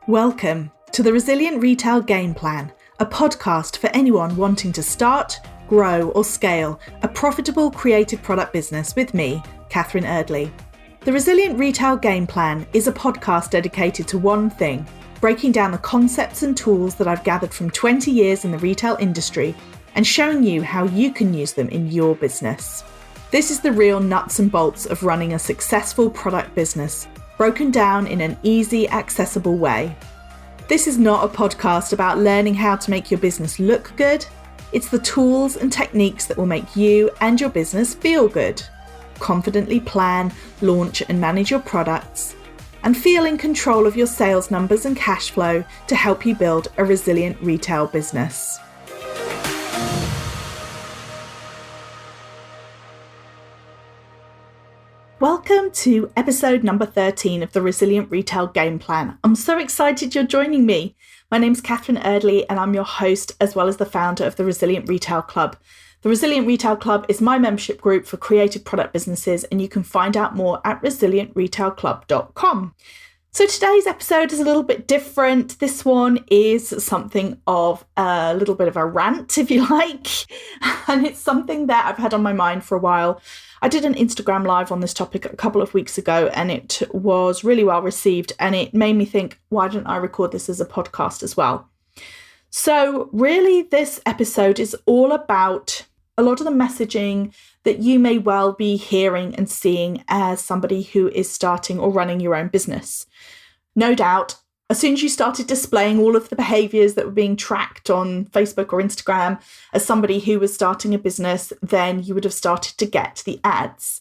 Welcome to the Resilient Retail Game Plan, a podcast for anyone wanting to start, grow or scale a profitable creative product business with me, Catherine Erdley. The Resilient Retail Game Plan is a podcast dedicated to one thing, breaking down the concepts and tools that I've gathered from 20 years in the retail industry and showing you how you can use them in your business. This is the real nuts and bolts of running a successful product business, broken down in an easy, accessible way. This is not a podcast about learning how to make your business look good. It's the tools and techniques that will make you and your business feel good. Confidently plan, launch and manage your products, and feel in control of your sales numbers and cash flow to help you build a resilient retail business. Welcome to episode number 13 of the Resilient Retail Game Plan. I'm so excited you're joining me. My name's Catherine Erdley and I'm your host as well as the founder of the Resilient Retail Club. The Resilient Retail Club is my membership group for creative product businesses and you can find out more at resilientretailclub.com. So today's episode is a little bit different. This one is something of a little bit of a rant, if you like, and it's something that I've had on my mind for a while. I did an Instagram live on this topic a couple of weeks ago and it was really well received and it made me think, why don't I record this as a podcast as well? So really this episode is all about a lot of the messaging that you may well be hearing and seeing as somebody who is starting or running your own business. No doubt, as soon as you started displaying all of the behaviors that were being tracked on Facebook or Instagram as somebody who was starting a business, then you would have started to get the ads.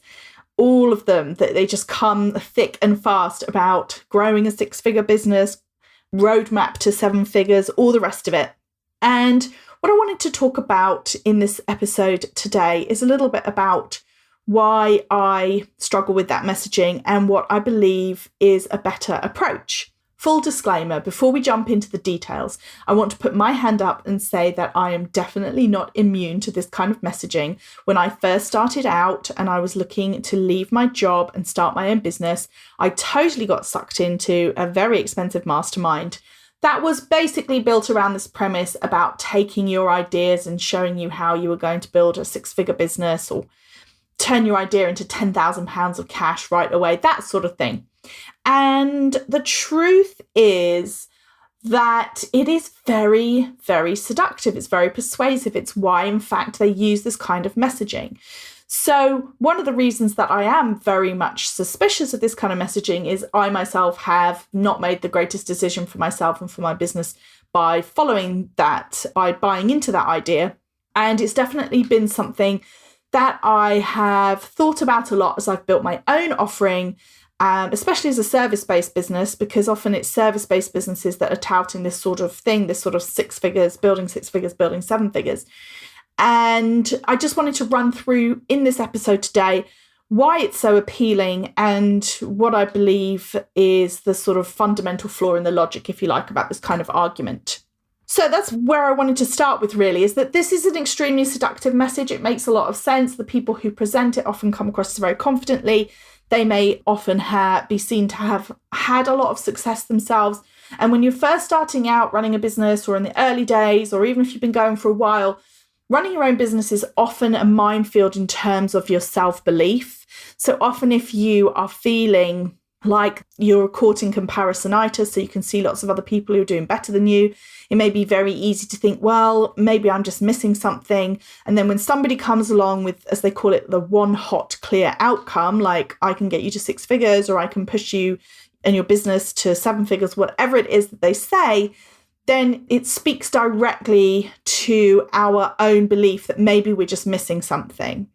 All of them, that they just come thick and fast about growing a 6-figure business, roadmap to 7 figures, all the rest of it. And what I wanted to talk about in this episode today is a little bit about why I struggle with that messaging and what I believe is a better approach. Full disclaimer, before we jump into the details, I want to put my hand up and say that I am definitely not immune to this kind of messaging. When I first started out and I was looking to leave my job and start my own business, I totally got sucked into a very expensive mastermind that was basically built around this premise about taking your ideas and showing you how you were going to build a 6-figure business or turn your idea into £10,000 of cash right away, that sort of thing. And the truth is that it is very, very seductive. It's very persuasive. It's why, in fact, they use this kind of messaging. So one of the reasons that I am very much suspicious of this kind of messaging is I myself have not made the greatest decision for myself and for my business by following that, by buying into that idea. And it's definitely been something that I have thought about a lot as I've built my own offering, especially as a service-based business, because often it's service-based businesses that are touting this sort of thing, this sort of 6 figures, building 7 figures. And I just wanted to run through in this episode today why it's so appealing and what I believe is the sort of fundamental flaw in the logic, if you like, about this kind of argument. So that's where I wanted to start with, really, is that this is an extremely seductive message. It makes a lot of sense. The people who present it often come across very confidently. They may often be seen to have had a lot of success themselves. And when you're first starting out running a business or in the early days, or even if you've been going for a while, running your own business is often a minefield in terms of your self-belief. So often if you are feeling like you're caught in comparisonitis, so you can see lots of other people who are doing better than you, it may be very easy to think, well, maybe I'm just missing something. And then when somebody comes along with, as they call it, the one hot, clear outcome, like I can get you to 6 figures or I can push you and your business to 7 figures, whatever it is that they say, then it speaks directly to our own belief that maybe we're just missing something.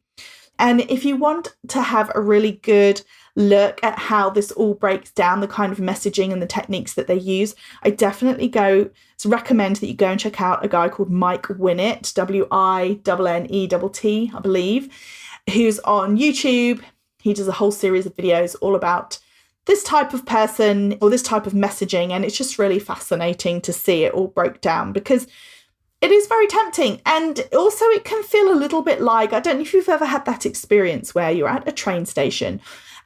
And if you want to have a really good look at how this all breaks down, the kind of messaging and the techniques that they use, I definitely recommend that you go and check out a guy called Mike Winnett, Winnett, I believe, who's on YouTube. He does a whole series of videos all about this type of person or this type of messaging. And it's just really fascinating to see it all broke down because it is very tempting. And also it can feel a little bit like, I don't know if you've ever had that experience where you're at a train station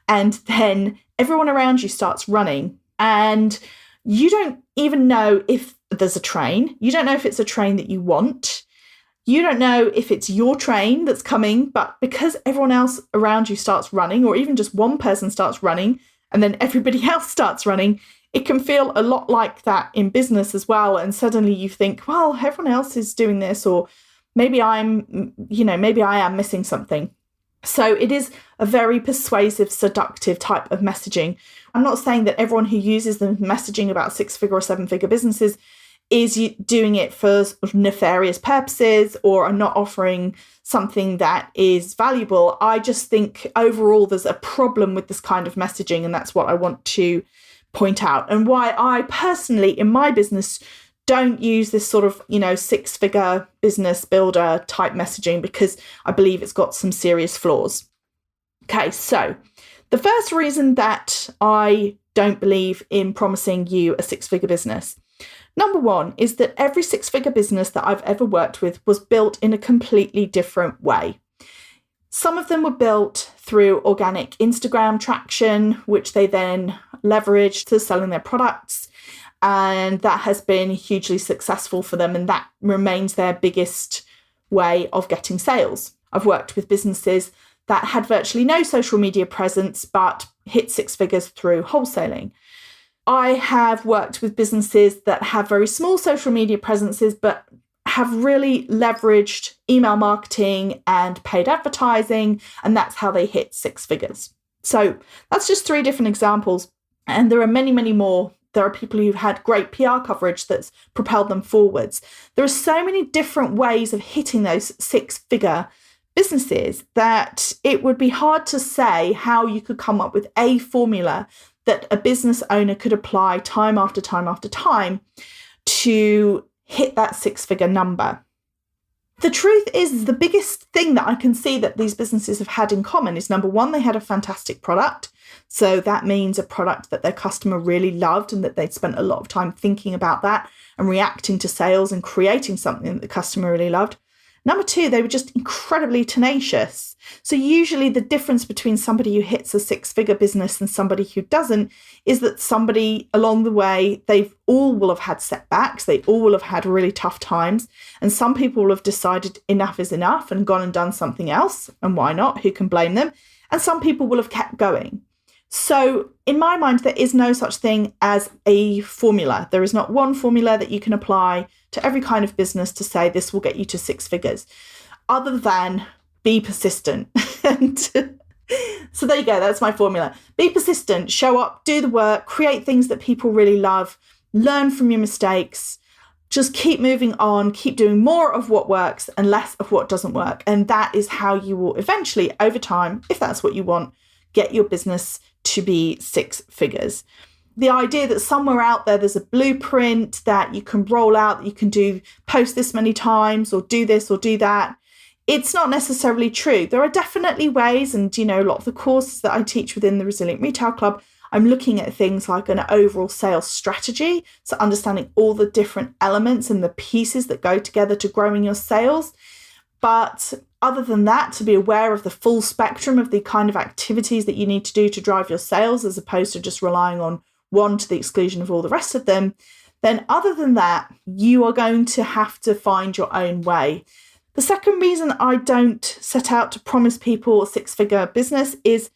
and then everyone around you starts running and you don't even know if there's a train. You don't know if it's a train that you want. You don't know if it's your train that's coming, but because everyone else around you starts running, or even just one person starts running and then everybody else starts running, it can feel a lot like that in business as well. And suddenly you think, well, everyone else is doing this, or maybe I am missing something. So it is a very persuasive, seductive type of messaging. I'm not saying that everyone who uses the messaging about 6-figure or 7-figure businesses is doing it for nefarious purposes or are not offering something that is valuable. I just think overall there's a problem with this kind of messaging, and that's what I want to point out, and why I personally in my business don't use this sort of, 6-figure business builder type messaging, because I believe it's got some serious flaws. Okay, so the first reason that I don't believe in promising you a 6-figure business, number one, is that every 6-figure business that I've ever worked with was built in a completely different way. Some of them were built through organic Instagram traction, which they then leveraged to selling their products. And that has been hugely successful for them. And that remains their biggest way of getting sales. I've worked with businesses that had virtually no social media presence, but hit 6 figures through wholesaling. I have worked with businesses that have very small social media presences, but have really leveraged email marketing and paid advertising, and that's how they hit 6 figures. So that's just 3 different examples. And there are many, many more. There are people who've had great PR coverage that's propelled them forwards. There are so many different ways of hitting those 6-figure businesses that it would be hard to say how you could come up with a formula that a business owner could apply time after time after time to hit that 6-figure number. The truth is, the biggest thing that I can see that these businesses have had in common is, number one, they had a fantastic product. So that means a product that their customer really loved and that they'd spent a lot of time thinking about that and reacting to sales and creating something that the customer really loved. Number two, they were just incredibly tenacious. So usually the difference between somebody who hits a 6-figure business and somebody who doesn't is that somebody along the way, they all will have had setbacks. They all will have had really tough times. And some people will have decided enough is enough and gone and done something else. And why not? Who can blame them? And some people will have kept going. So in my mind, there is no such thing as a formula. There is not one formula that you can apply to every kind of business to say this will get you to 6 figures, other than be persistent. And so there you go. That's my formula. Be persistent, show up, do the work, create things that people really love, learn from your mistakes, just keep moving on, keep doing more of what works and less of what doesn't work. And that is how you will eventually, over time, if that's what you want, get your business to be 6 figures. The idea that somewhere out there's a blueprint that you can roll out, that you can do, post this many times or do this or do that, it's not necessarily true. There are definitely ways, and a lot of the courses that I teach within the Resilient Retail Club, I'm looking at things like an overall sales strategy, so understanding all the different elements and the pieces that go together to growing your sales. But other than that, to be aware of the full spectrum of the kind of activities that you need to do to drive your sales, as opposed to just relying on one to the exclusion of all the rest of them, then other than that, you are going to have to find your own way. The second reason I don't set out to promise people a 6-figure business is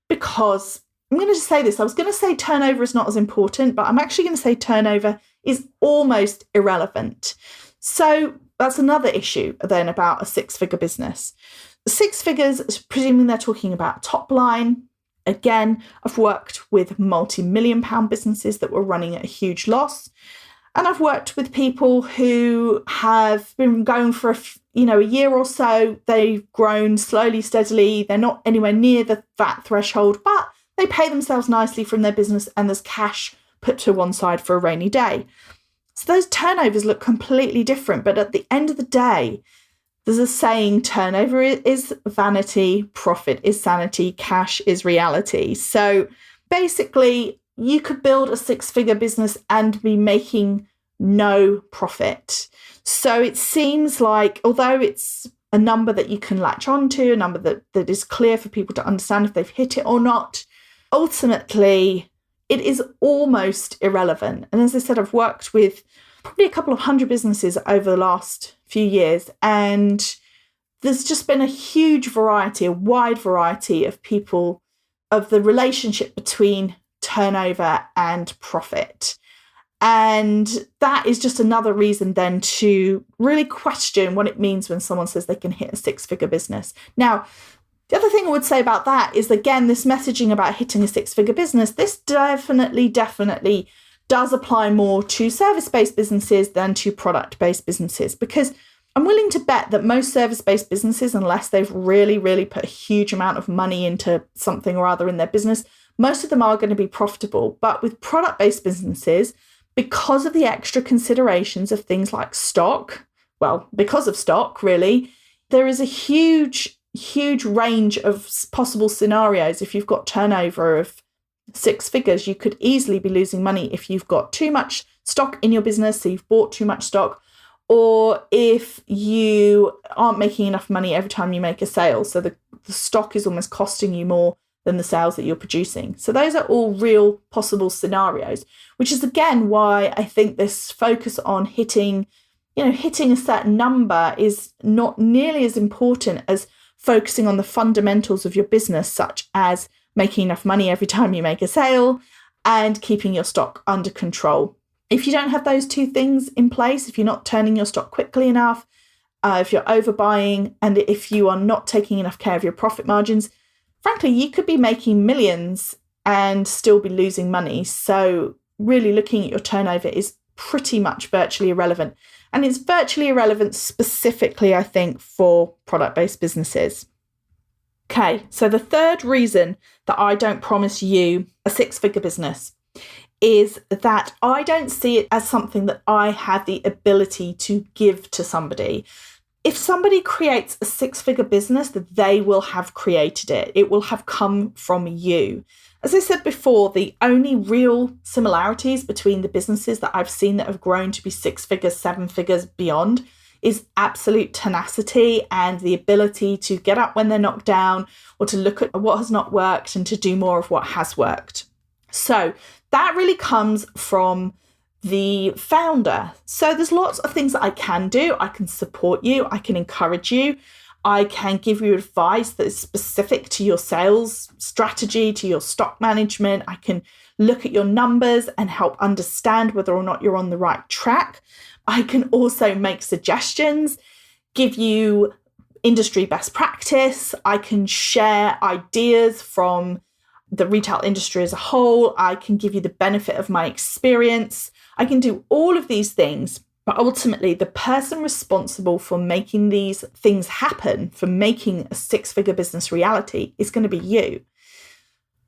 because, I'm going to just say this, I was going to say turnover is not as important, but I'm actually going to say turnover is almost irrelevant. So that's another issue then about a 6-figure business. 6 figures, presuming they're talking about top line. Again, I've worked with multi-million pound businesses that were running at a huge loss. And I've worked with people who have been going for a year or so. They've grown slowly, steadily. They're not anywhere near the VAT threshold, but they pay themselves nicely from their business and there's cash put to one side for a rainy day. So those turnovers look completely different. But at the end of the day, there's a saying, turnover is vanity, profit is sanity, cash is reality. So basically, you could build a 6-figure business and be making no profit. So it seems like, although it's a number that you can latch onto, a number that is clear for people to understand if they've hit it or not, ultimately, it is almost irrelevant. And as I said, I've worked with probably a couple of hundred businesses over the last few years, and there's just been a huge variety, a wide variety of people, of the relationship between turnover and profit. And that is just another reason then to really question what it means when someone says they can hit a six-figure business. Now, the other thing I would say about that is, again, this messaging about hitting a six-figure business, this definitely does apply more to service-based businesses than to product-based businesses, because I'm willing to bet that most service-based businesses, unless they've really put a huge amount of money into something or other in their business, most of them are going to be profitable. But with product-based businesses, because of the extra considerations of things like stock, well, because of stock, really, there is a huge range of possible scenarios. If you've got turnover of six figures, you could easily be losing money if you've got too much stock in your business, so you've bought too much stock, or if you aren't making enough money every time you make a sale, so the stock is almost costing you more than the sales that you're producing. So those are all real possible scenarios, which is again why I think this focus on hitting a certain number is not nearly as important as focusing on the fundamentals of your business, such as making enough money every time you make a sale and keeping your stock under control. If you don't have those two things in place, if you're not turning your stock quickly enough, if you're overbuying, and if you are not taking enough care of your profit margins, frankly, you could be making millions and still be losing money. So really looking at your turnover is pretty much virtually irrelevant. And it's virtually irrelevant specifically, I think, for product-based businesses. Okay, so the third reason that I don't promise you a six-figure business is that I don't see it as something that I have the ability to give to somebody. If somebody creates a six-figure business, that they will have created it. It will have come from you. As I said before, the only real similarities between the businesses that I've seen that have grown to be six figures, seven figures beyond is absolute tenacity and the ability to get up when they're knocked down, or to look at what has not worked and to do more of what has worked. So that really comes from the founder. So there's lots of things that I can do. I can support you. I can encourage you. I can give you advice that is specific to your sales strategy, to your stock management. I can look at your numbers and help understand whether or not you're on the right track. I can also make suggestions, give you industry best practice. I can share ideas from the retail industry as a whole. I can give you the benefit of my experience. I can do all of these things. But ultimately, the person responsible for making these things happen, for making a six-figure business reality, is going to be you.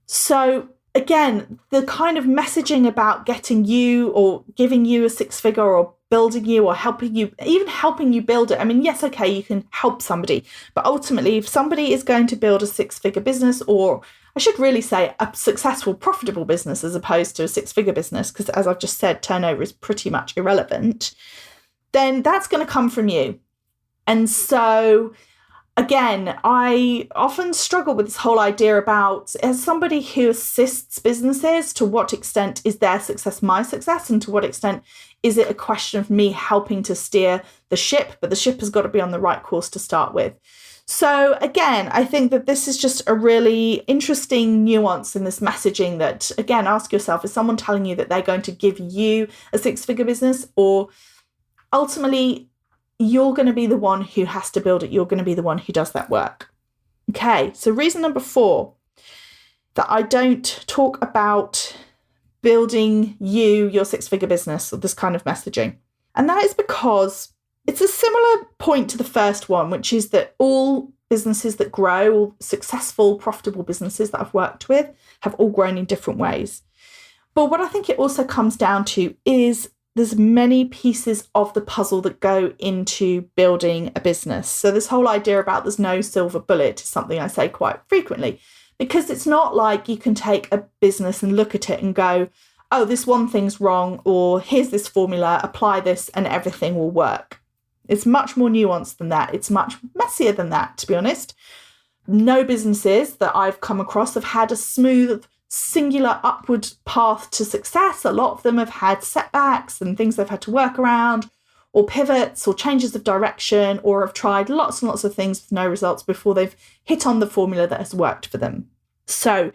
So again, the kind of messaging about getting you or giving you a six-figure or building you or helping you, even helping you build it. I mean, yes, okay, you can help somebody. But ultimately, if somebody is going to build a six-figure business, or I should really say a successful, profitable business as opposed to a six-figure business, because as I've just said, turnover is pretty much irrelevant, then that's going to come from you. And so, again, I often struggle with this whole idea about, as somebody who assists businesses, to what extent is their success my success, and to what extent is it a question of me helping to steer the ship, but the ship has got to be on the right course to start with. So again, I think that this is just a really interesting nuance in this messaging that, again, ask yourself, is someone telling you that they're going to give you a six-figure business, or ultimately you're going to be the one who has to build it? You're going to be the one who does that work. Okay, so reason number 4 that I don't talk about building your six-figure business, or this kind of messaging. And that is because it's a similar point to the first one, which is that all businesses that grow, all successful, profitable businesses that I've worked with, have all grown in different ways. But what I think it also comes down to is there's many pieces of the puzzle that go into building a business. So this whole idea about there's no silver bullet is something I say quite frequently, because it's not like you can take a business and look at it and go, oh, this one thing's wrong, or here's this formula, apply this and everything will work. It's much more nuanced than that. It's much messier than that, to be honest. No businesses that I've come across have had a smooth singular upward path to success. A lot of them have had setbacks and things they've had to work around, or pivots or changes of direction, or have tried lots and lots of things with no results before they've hit on the formula that has worked for them. So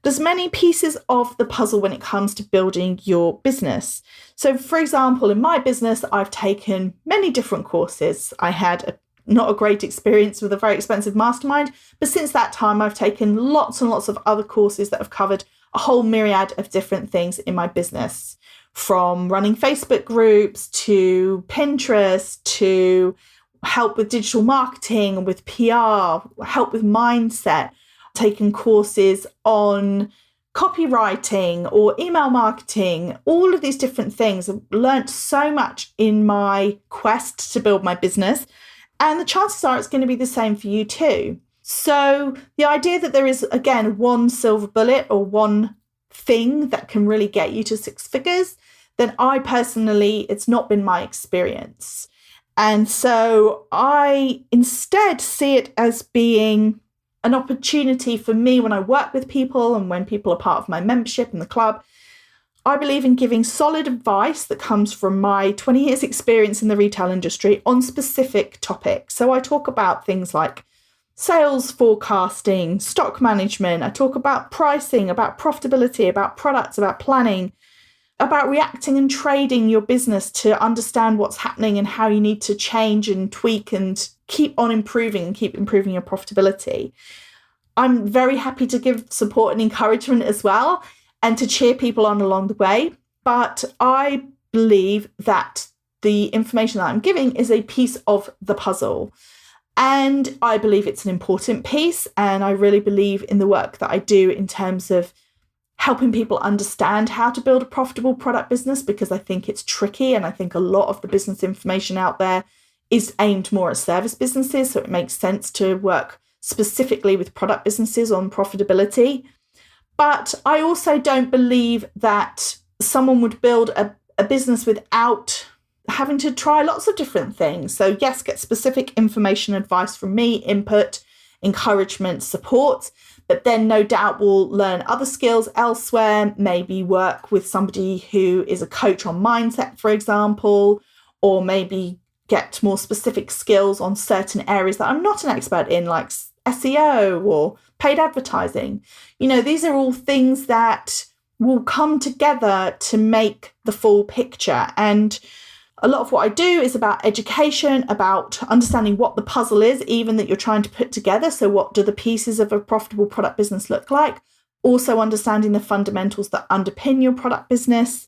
there's many pieces of the puzzle when it comes to building your business. So for example, in my business, I've taken many different courses. I had not a great experience with a very expensive mastermind, but since that time, I've taken lots and lots of other courses that have covered a whole myriad of different things in my business, from running Facebook groups to Pinterest to help with digital marketing, with PR, help with mindset, taken courses on copywriting or email marketing, all of these different things. I've learned so much in my quest to build my business. And the chances are it's going to be the same for you too. So the idea that there is, again, one silver bullet or one thing that can really get you to six figures, then I personally, it's not been my experience. And so I instead see it as being an opportunity for me when I work with people and when people are part of my membership in the club. I believe in giving solid advice that comes from my 20 years experience in the retail industry on specific topics. So I talk about things like sales forecasting, stock management. I talk about pricing, about profitability, about products, about planning, about reacting and trading your business to understand what's happening and how you need to change and tweak and keep on improving and keep improving your profitability. I'm very happy to give support and encouragement as well, and to cheer people on along the way. But I believe that the information that I'm giving is a piece of the puzzle. And I believe it's an important piece. And I really believe in the work that I do in terms of helping people understand how to build a profitable product business, because I think it's tricky. And I think a lot of the business information out there is aimed more at service businesses. So it makes sense to work specifically with product businesses on profitability. But I also don't believe that someone would build a business without having to try lots of different things. So yes, get specific information, advice from me, input, encouragement, support, but then no doubt will learn other skills elsewhere, maybe work with somebody who is a coach on mindset, for example, or maybe get more specific skills on certain areas that I'm not an expert in, like SEO or paid advertising. You know, these are all things that will come together to make the full picture. And a lot of what I do is about education, about understanding what the puzzle is, even that you're trying to put together. So what do the pieces of a profitable product business look like? Also understanding the fundamentals that underpin your product business.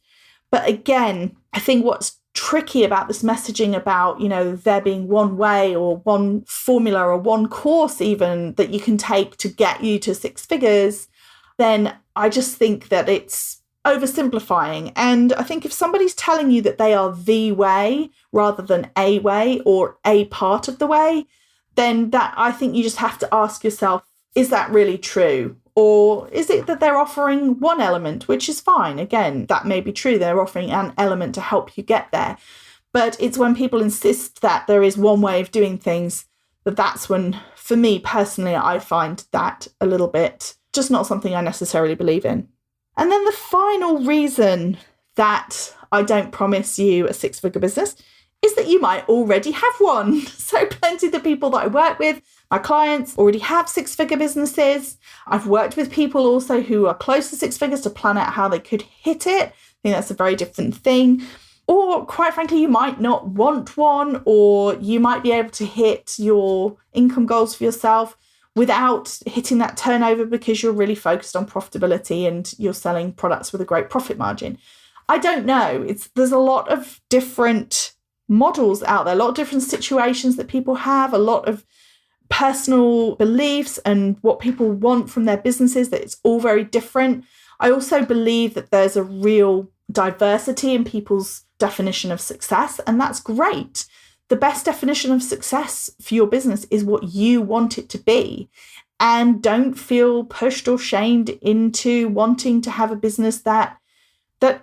But again, I think what's tricky about this messaging about, you know, there being one way or one formula or one course even that you can take to get you to six figures, then I just think that it's oversimplifying. And I think if somebody's telling you that they are the way rather than a way or a part of the way, then that I think you just have to ask yourself, is that really true? Or is it that they're offering one element, which is fine? Again, that may be true. They're offering an element to help you get there. But it's when people insist that there is one way of doing things, that's when, for me personally, I find that a little bit just not something I necessarily believe in. And then the final reason that I don't promise you a six-figure business is that you might already have one. So plenty of the people that I work with, my clients, already have six-figure businesses. I've worked with people also who are close to six figures to plan out how they could hit it. I think that's a very different thing. Or quite frankly, you might not want one, or you might be able to hit your income goals for yourself without hitting that turnover because you're really focused on profitability and you're selling products with a great profit margin. I don't know. There's a lot of different models out there, a lot of different situations that people have, a lot of personal beliefs and what people want from their businesses, that it's all very different. I also believe that there's a real diversity in people's definition of success, and that's great. The best definition of success for your business is what you want it to be. And don't feel pushed or shamed into wanting to have a business that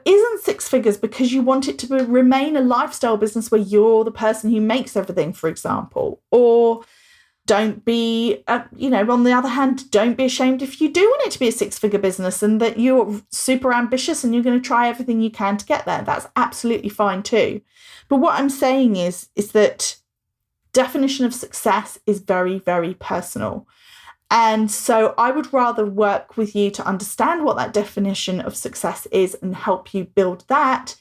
isn't six figures because you want it to remain a lifestyle business where you're the person who makes everything, for example. Or Don't be, on the other hand, don't be ashamed if you do want it to be a 6-figure business and that you're super ambitious and you're going to try everything you can to get there. That's absolutely fine too. But what I'm saying is that definition of success is very, very personal. And so I would rather work with you to understand what that definition of success is and help you build that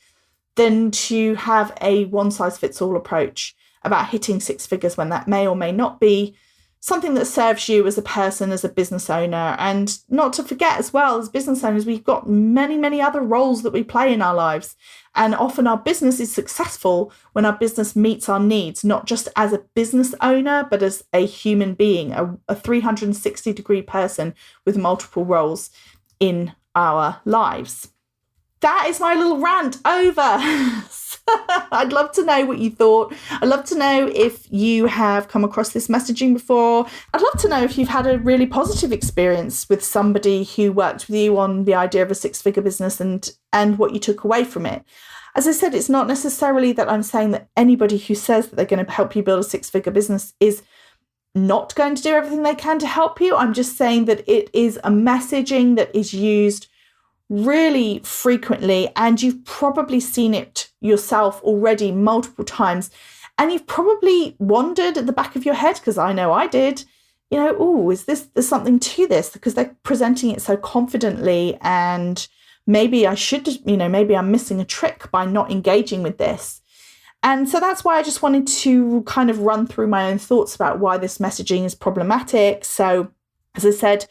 than to have a one-size-fits-all approach about hitting 6 figures when that may or may not be something that serves you as a person, as a business owner. And not to forget as well, as business owners, we've got many, many other roles that we play in our lives. And often our business is successful when our business meets our needs, not just as a business owner, but as a human being, a 360-degree person with multiple roles in our lives. That is my little rant over. I'd love to know what you thought. I'd love to know if you have come across this messaging before. I'd love to know if you've had a really positive experience with somebody who worked with you on the idea of a 6-figure business and what you took away from it. As I said, it's not necessarily that I'm saying that anybody who says that they're going to help you build a 6-figure business is not going to do everything they can to help you. I'm just saying that it is a messaging that is used really frequently, and you've probably seen it yourself already multiple times, and you've probably wondered at the back of your head, because I know I did, there's something to this, because they're presenting it so confidently, and maybe maybe I'm missing a trick by not engaging with this. And so that's why I just wanted to kind of run through my own thoughts about why this messaging is problematic. So, as I said,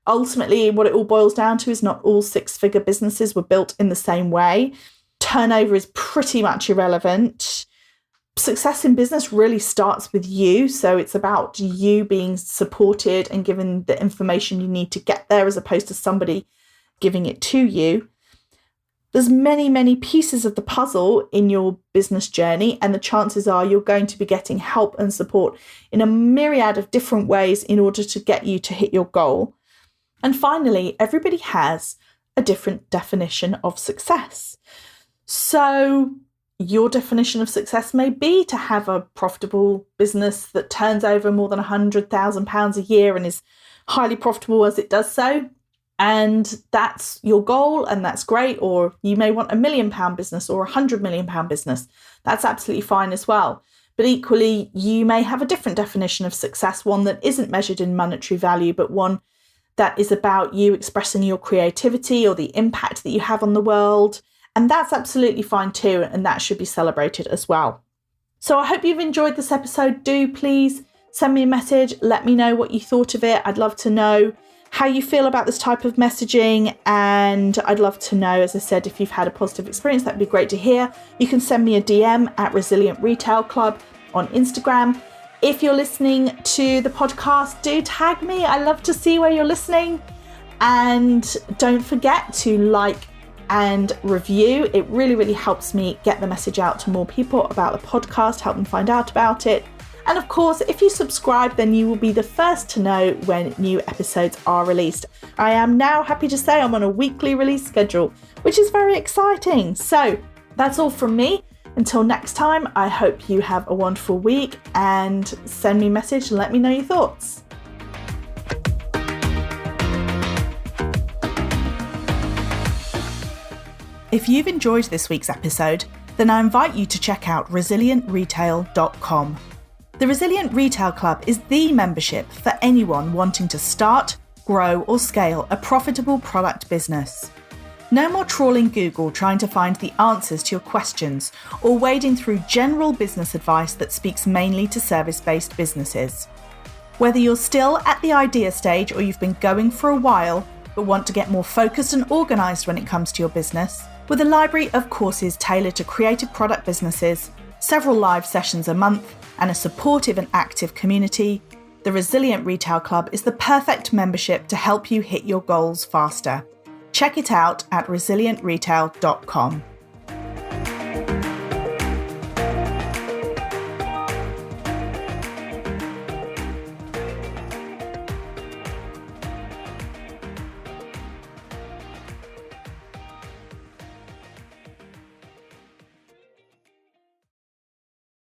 ultimately, what it all boils down to is not all 6-figure businesses were built in the same way. Turnover is pretty much irrelevant. Success in business really starts with you. So it's about you being supported and given the information you need to get there, as opposed to somebody giving it to you. There's many, many pieces of the puzzle in your business journey, and the chances are you're going to be getting help and support in a myriad of different ways in order to get you to hit your goal. And finally, everybody has a different definition of success. So your definition of success may be to have a profitable business that turns over more than £100,000 a year and is highly profitable as it does so. And that's your goal, and that's great. Or you may want £1 million business or £100 million business. That's absolutely fine as well. But equally, you may have a different definition of success, one that isn't measured in monetary value, but one that is about you expressing your creativity or the impact that you have on the world. And that's absolutely fine too, and that should be celebrated as well. So I hope you've enjoyed this episode. Do please send me a message. Let me know what you thought of it. I'd love to know how you feel about this type of messaging. And I'd love to know, as I said, if you've had a positive experience. That'd be great to hear. You can send me a DM at Resilient Retail Club on Instagram. If you're listening to the podcast, do tag me. I love to see where you're listening. And don't forget to like and review. It really, really helps me get the message out to more people about the podcast, help them find out about it. And of course, if you subscribe, then you will be the first to know when new episodes are released. I am now happy to say I'm on a weekly release schedule, which is very exciting. So that's all from me. Until next time, I hope you have a wonderful week, and send me a message and let me know your thoughts. If you've enjoyed this week's episode, then I invite you to check out resilientretail.com. The Resilient Retail Club is the membership for anyone wanting to start, grow, or scale a profitable product business. No more trawling Google trying to find the answers to your questions or wading through general business advice that speaks mainly to service-based businesses. Whether you're still at the idea stage or you've been going for a while but want to get more focused and organised when it comes to your business, with a library of courses tailored to creative product businesses, several live sessions a month, and a supportive and active community, the Resilient Retail Club is the perfect membership to help you hit your goals faster. Check it out at resilientretail.com.